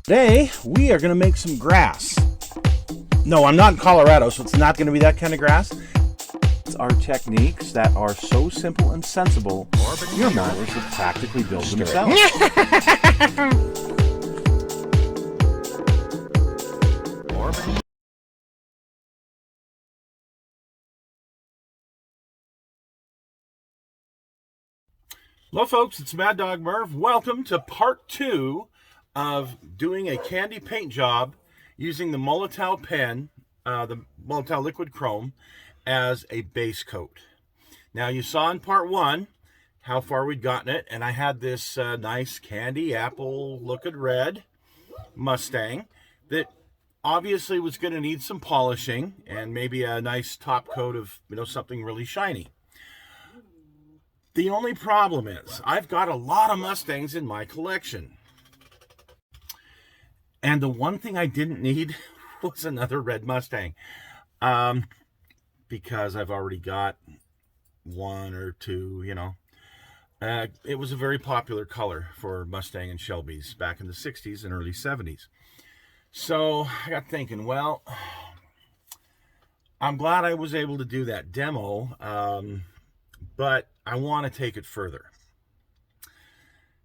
Today, we are going to make some grass. No, I'm not in Colorado, so it's not going to be that kind of grass. It's our techniques that are so simple and sensible, your mowers will practically build themselves. Hello folks, it's Mad Dog Merv. Welcome to part 2 of doing a candy paint job using the Molotow pen, the Molotow liquid chrome, as a base coat. Now you saw in part 1 how far we'd gotten it, and I had this nice candy apple looking red Mustang that obviously was going to need some polishing and maybe a nice top coat of something really shiny. The only problem is I've got a lot of Mustangs in my collection. And the one thing I didn't need was another red Mustang. Because I've already got one or two, it was a very popular color for Mustang and Shelbys back in the 60s and early 70s. So I got thinking, well, I'm glad I was able to do that demo, but I want to take it further.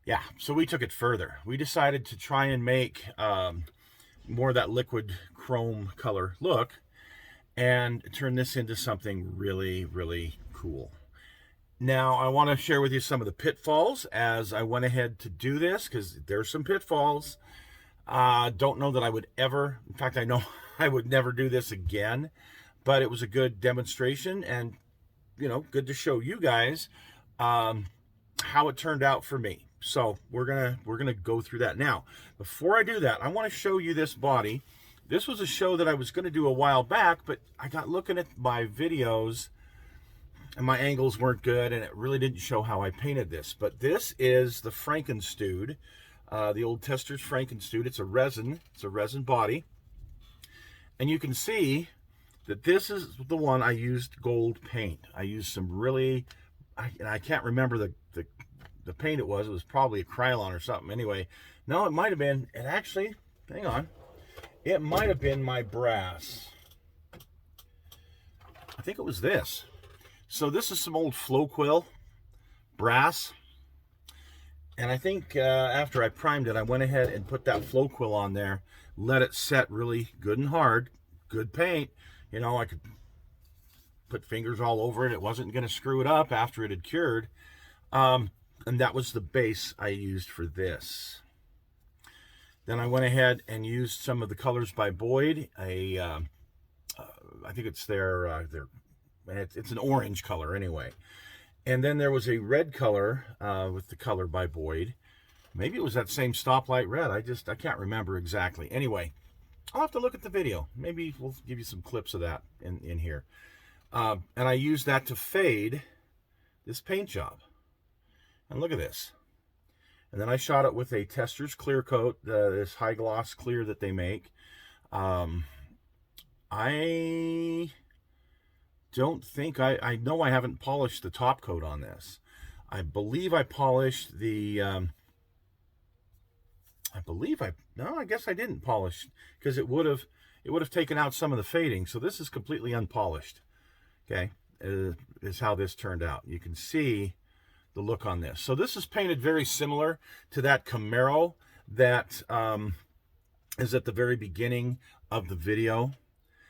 Yeah, so we took it further. We decided to try and make more of that liquid chrome color look and turn this into something really, really cool. Now, I want to share with you some of the pitfalls as I went ahead to do this, because there's some pitfalls. Don't know that I would ever, in fact, I know I would never do this again, but it was a good demonstration and, good to show you guys how it turned out for me. So we're gonna go through that. Now, before I do that, I want to show you this body. This was a show that I was going to do a while back, but I got looking at my videos and my angles weren't good, and it really didn't show how I painted this. But this is the Frankenstewed, the old Tester's Frankenstewed. It's a resin body, and you can see that this is the one I used gold paint. I used some really, I can't remember the paint it was. It was probably a Krylon or something. Anyway, no, it might have been, and actually, hang on, it might have been my brass. I think it was this. So this is some old Floquil brass, and I think after I primed it, I went ahead and put that Floquil on there, let it set really good and hard, good paint. I could put fingers all over it. It wasn't going to screw it up after it had cured. And that was the base I used for this. Then I went ahead and used some of the colors by Boyd. I think it's it's an orange color anyway. And then there was a red color with the color by Boyd. Maybe it was that same stoplight red. I can't remember exactly. Anyway, I'll have to look at the video. Maybe we'll give you some clips of that in here. And I used that to fade this paint job. And look at this. And then I shot it with a Tester's clear coat, this high gloss clear that they make. I don't think, I know I haven't polished the top coat on this. I believe I polished the, no, I guess I didn't polish, because it would have taken out some of the fading. So this is completely unpolished. Okay, is how this turned out. You can see the look on this. So this is painted very similar to that Camaro that is at the very beginning of the video.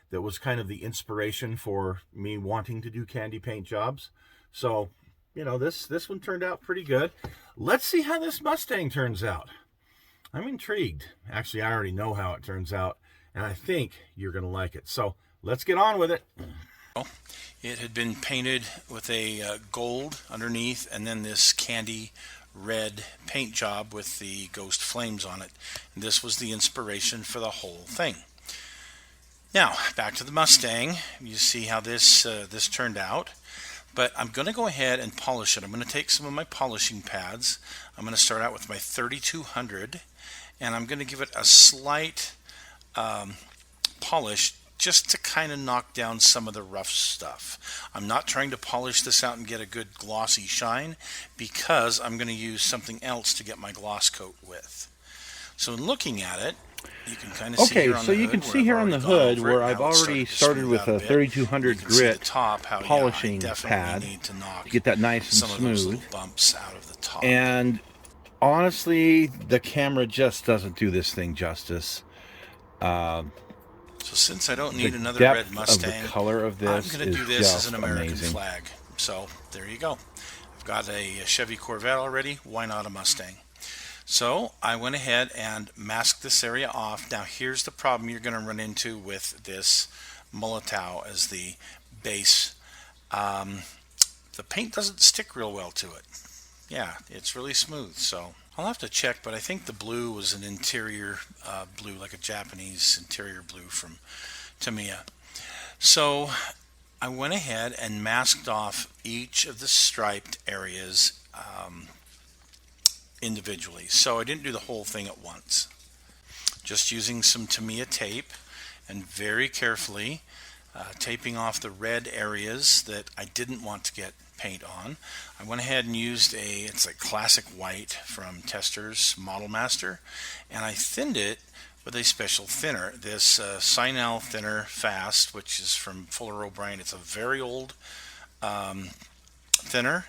That was kind of the inspiration for me wanting to do candy paint jobs. So, this one turned out pretty good. Let's see how this Mustang turns out. I'm intrigued. Actually, I already know how it turns out, and I think you're going to like it. So let's get on with it. It had been painted with a gold underneath, and then this candy red paint job with the ghost flames on it. And this was the inspiration for the whole thing. Now, back to the Mustang. You see how this turned out. But I'm going to go ahead and polish it. I'm going to take some of my polishing pads. I'm going to start out with my 3200, and I'm going to give it a slight polish just to kind of knock down some of the rough stuff. I'm not trying to polish this out and get a good glossy shine, because I'm going to use something else to get my gloss coat with. So in looking at it, you can kind of see Okay, here on so the you hood can where see I've here on already the gone hood over it, where and I've how it's already to started smooth with out a bit. You 3200 can see the grit top, how, yeah, I polishing definitely pad need to knock to get that nice and some of those little smooth. bumps out of the top. And honestly, the camera just doesn't do this thing justice. So since I don't The need another red depth of the Mustang, color of I'm this going to is do this as an just American amazing. flag. So there you go. I've got a Chevy Corvette already. Why not a Mustang? So I went ahead and masked this area off. Now here's the problem you're going to run into with this Molotow as the base. The paint doesn't stick real well to it. Yeah, it's really smooth. So I'll have to check, but I think the blue was an interior blue, like a Japanese interior blue from Tamiya. So I went ahead and masked off each of the striped areas individually. So I didn't do the whole thing at once. Just using some Tamiya tape and very carefully taping off the red areas that I didn't want to get paint on. I went ahead and used it's a classic white from Tester's Model Master, and I thinned it with a special thinner, this Sinel Thinner Fast, which is from Fuller O'Brien. It's a very old thinner,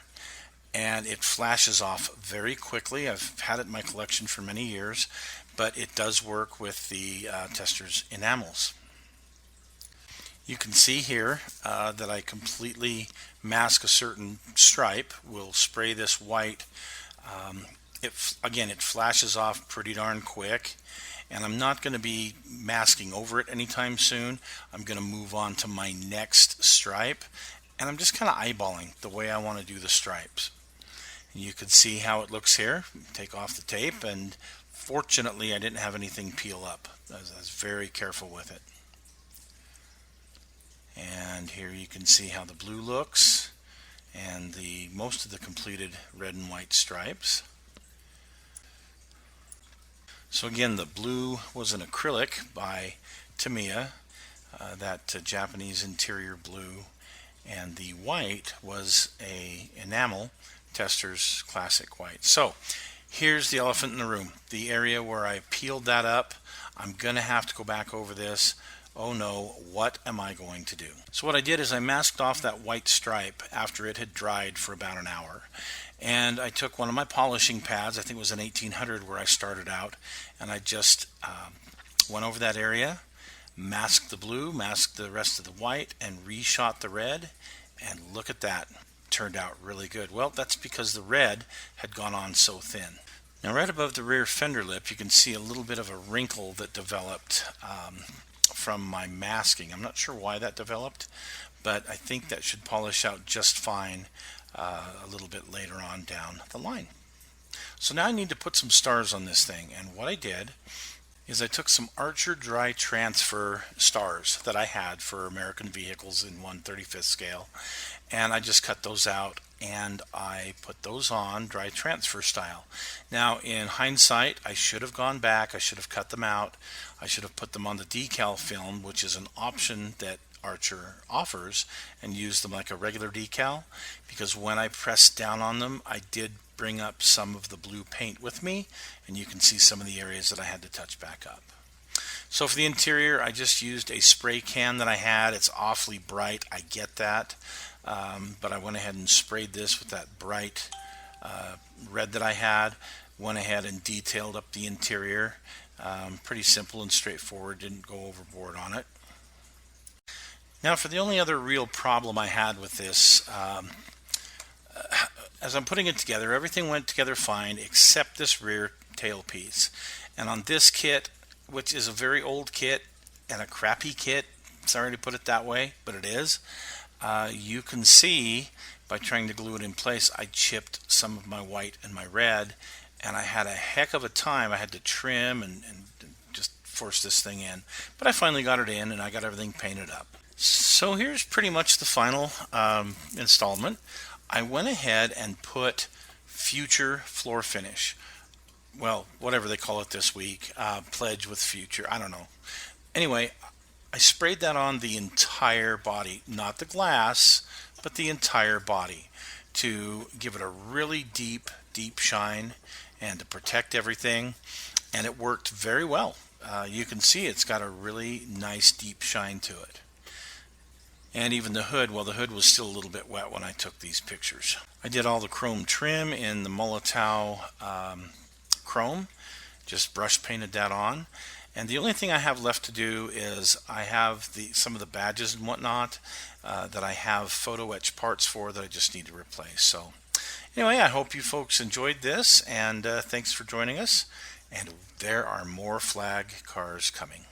and it flashes off very quickly. I've had it in my collection for many years, but it does work with the Tester's enamels. You can see here that I completely mask a certain stripe. We'll spray this white. Again, it flashes off pretty darn quick, and I'm not going to be masking over it anytime soon. I'm going to move on to my next stripe, and I'm just kind of eyeballing the way I want to do the stripes. And you can see how it looks here. Take off the tape, and fortunately I didn't have anything peel up. I was very careful with it. And here you can see how the blue looks and most of the completed red and white stripes. So again, the blue was an acrylic by Tamiya, that Japanese interior blue, and the white was a enamel, Tester's classic white. So here's the elephant in the room, the area where I peeled that up. I'm gonna have to go back over this. Oh no, what am I going to do? So what I did is I masked off that white stripe after it had dried for about an hour. And I took one of my polishing pads, I think it was an 1800 where I started out, and I just went over that area, masked the blue, masked the rest of the white, and reshot the red. And look at that, turned out really good. Well, that's because the red had gone on so thin. Now right above the rear fender lip, you can see a little bit of a wrinkle that developed from my masking. I'm not sure why that developed, but I think that should polish out just fine a little bit later on down the line. So now I need to put some stars on this thing, and what I did is I took some Archer dry transfer stars that I had for American vehicles in 1/35th scale, and I just cut those out and I put those on dry transfer style. Now in hindsight, I should have gone back, I should have cut them out, I should have put them on the decal film, which is an option that Archer offers, and used them like a regular decal, because when I pressed down on them I did bring up some of the blue paint with me, and you can see some of the areas that I had to touch back up. So for the interior, I just used a spray can that I had. It's awfully bright, I get that, but I went ahead and sprayed this with that bright red that I had. Went ahead and detailed up the interior. Pretty simple and straightforward, didn't go overboard on it. Now for the only other real problem I had with this, as I'm putting it together, everything went together fine except this rear tailpiece. And on this kit, which is a very old kit and a crappy kit, sorry to put it that way, but it is, you can see by trying to glue it in place, I chipped some of my white and my red, and I had a heck of a time. I had to trim and just force this thing in. But I finally got it in, and I got everything painted up. So here's pretty much the final installment. I went ahead and put Future Floor Finish. Well, whatever they call it this week. Pledge with Future. I don't know. Anyway, I sprayed that on the entire body. Not the glass, but the entire body, to give it a really deep shine and to protect everything. and it worked very well. You can see it's got a really nice deep shine to it. And even the hood, well, the hood was still a little bit wet when I took these pictures. I did all the chrome trim in the Molotow chrome, just brush painted that on. And the only thing I have left to do is I have some of the badges and whatnot that I have photo etch parts for that I just need to replace. So anyway, I hope you folks enjoyed this, and thanks for joining us. And there are more flag cars coming.